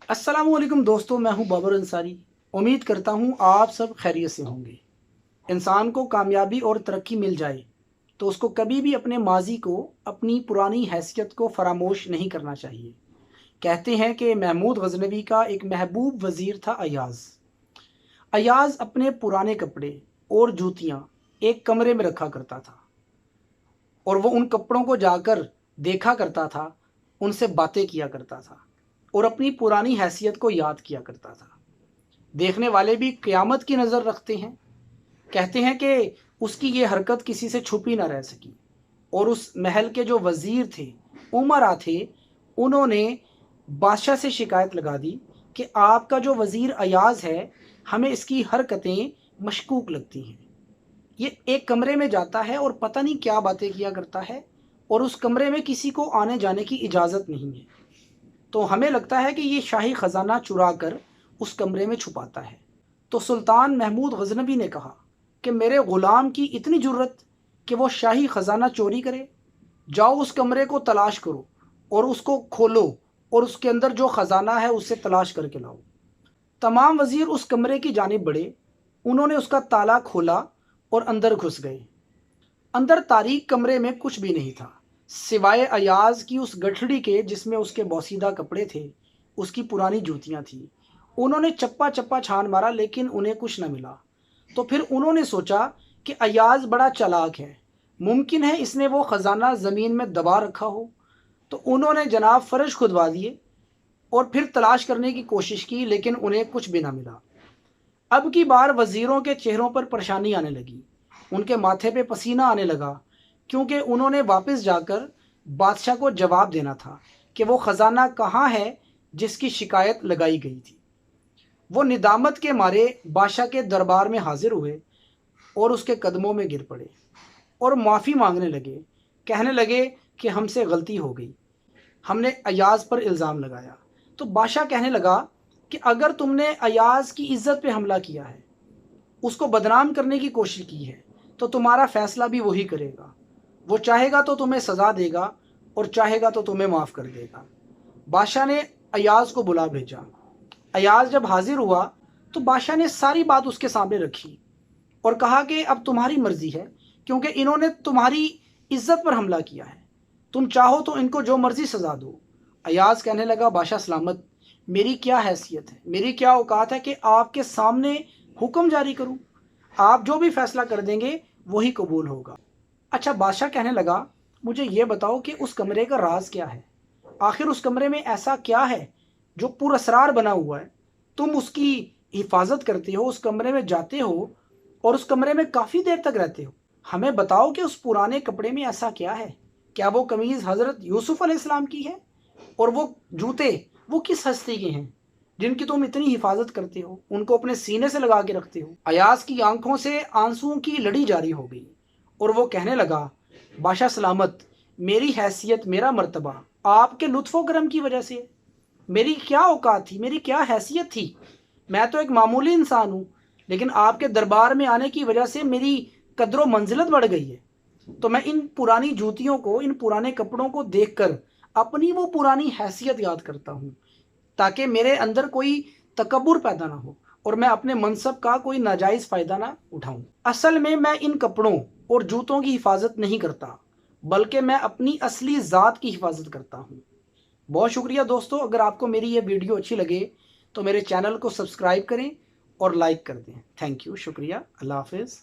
अस्सलामुअलैकुम दोस्तों, मैं हूं बाबर अंसारी। उम्मीद करता हूं आप सब खैरियत से होंगे। इंसान को कामयाबी और तरक्की मिल जाए तो उसको कभी भी अपने माजी को, अपनी पुरानी हैसियत को फरामोश नहीं करना चाहिए। कहते हैं कि महमूद गजनवी का एक महबूब वज़ीर था अयाज़। अयाज़ अपने पुराने कपड़े और जूतियाँ एक कमरे में रखा करता था और वो उन कपड़ों को जाकर देखा करता था, उनसे बातें किया करता था और अपनी पुरानी हैसियत को याद किया करता था। देखने वाले भी क़यामत की नज़र रखते हैं। कहते हैं कि उसकी ये हरकत किसी से छुपी ना रह सकी और उस महल के जो वज़ीर थे, उमरा थे, उन्होंने बादशाह से शिकायत लगा दी कि आपका जो वज़ीर अयाज़ है, हमें इसकी हरकतें मशकूक लगती हैं। ये एक कमरे में जाता है और पता नहीं क्या बातें किया करता है और उस कमरे में किसी को आने जाने की इजाज़त नहीं है। तो हमें लगता है कि ये शाही ख़जाना चुरा कर उस कमरे में छुपाता है। तो सुल्तान महमूद गजनवी ने कहा कि मेरे ग़ुलाम की इतनी जुर्रत कि वो शाही ख़जाना चोरी करे। जाओ उस कमरे को तलाश करो और उसको खोलो और उसके अंदर जो ख़जाना है उसे तलाश करके लाओ। तमाम वज़ीर उस कमरे की जानिब बढ़े। उन्होंने उसका ताला खोला और अंदर घुस गए। अंदर तारीक कमरे में कुछ भी नहीं था सिवाय अयाज़ की उस गठड़ी के जिसमें उसके बोसीदा कपड़े थे, उसकी पुरानी जूतियाँ थीं। उन्होंने चप्पा चप्पा छान मारा लेकिन उन्हें कुछ न मिला। तो फिर उन्होंने सोचा कि अयाज़ बड़ा चालाक है, मुमकिन है इसने वो ख़जाना ज़मीन में दबा रखा हो। तो उन्होंने जनाब फ़र्श खुदवा दिए और फिर तलाश करने की कोशिश की लेकिन उन्हें कुछ भी न मिला। अब की बार वज़ीरों के चेहरों पर परेशानी आने लगी, उनके माथे पे पसीना आने लगा क्योंकि उन्होंने वापस जाकर बादशाह को जवाब देना था कि वो ख़जाना कहाँ है जिसकी शिकायत लगाई गई थी। वो निदामत के मारे बादशाह के दरबार में हाजिर हुए और उसके कदमों में गिर पड़े और माफ़ी मांगने लगे। कहने लगे कि हमसे गलती हो गई, हमने अयाज़ पर इल्ज़ाम लगाया। तो बादशाह कहने लगा कि अगर तुमने अयाज़ की इज़्ज़त पे हमला किया है, उसको बदनाम करने की कोशिश की है, तो तुम्हारा फ़ैसला भी वही करेगा। वो चाहेगा तो तुम्हें सज़ा देगा और चाहेगा तो तुम्हें माफ़ कर देगा। बादशाह ने अयाज़ को बुला भेजा। अयाज़ जब हाजिर हुआ तो बादशाह ने सारी बात उसके सामने रखी और कहा कि अब तुम्हारी मर्ज़ी है, क्योंकि इन्होंने तुम्हारी इज़्ज़त पर हमला किया है। तुम चाहो तो इनको जो मर्ज़ी सज़ा दो। अयाज़ कहने लगा, बादशाह सलामत, मेरी क्या हैसियत है, मेरी क्या औकात है कि आपके सामने हुक्म जारी करूं। आप जो भी फैसला कर देंगे वही कबूल होगा। अच्छा, बादशाह कहने लगा, मुझे ये बताओ कि उस कमरे का राज क्या है। आखिर उस कमरे में ऐसा क्या है जो पुरअसरार बना हुआ है। तुम उसकी हिफाजत करते हो, उस कमरे में जाते हो और उस कमरे में काफ़ी देर तक रहते हो। हमें बताओ कि उस पुराने कपड़े में ऐसा क्या है। क्या वो कमीज़ हज़रत यूसुफ़ अलैहिस्सलाम की है? और वो जूते वो किस हस्ती के हैं जिनकी तुम इतनी हिफाजत करते हो, उनको अपने सीने से लगा के रखते हो। अयाज की आंखों से आंसुओं की लड़ी जारी हो गई और वो कहने लगा, बादशाह सलामत, मेरी हैसियत, मेरा मर्तबा आपके लुत्फ़ो करम की वजह से। मेरी क्या औकात थी, मेरी क्या हैसियत थी। मैं तो एक मामूली इंसान हूँ, लेकिन आपके दरबार में आने की वजह से मेरी कदर मंजिलत बढ़ गई है। तो मैं इन पुरानी जूतियों को, इन पुराने कपड़ों को देखकर अपनी वो पुरानी हैसियत याद करता हूँ, ताकि मेरे अंदर कोई तकब्बुर पैदा ना हो और मैं अपने मनसब का कोई नाजायज़ फ़ायदा ना उठाऊँ। असल में मैं इन कपड़ों और जूतों की हिफाजत नहीं करता, बल्कि मैं अपनी असली ज़ात की हिफाजत करता हूँ। बहुत शुक्रिया दोस्तों। अगर आपको मेरी ये वीडियो अच्छी लगे तो मेरे चैनल को सब्सक्राइब करें और लाइक कर दें। थैंक यू, शुक्रिया, अल्लाह हाफ़िज़।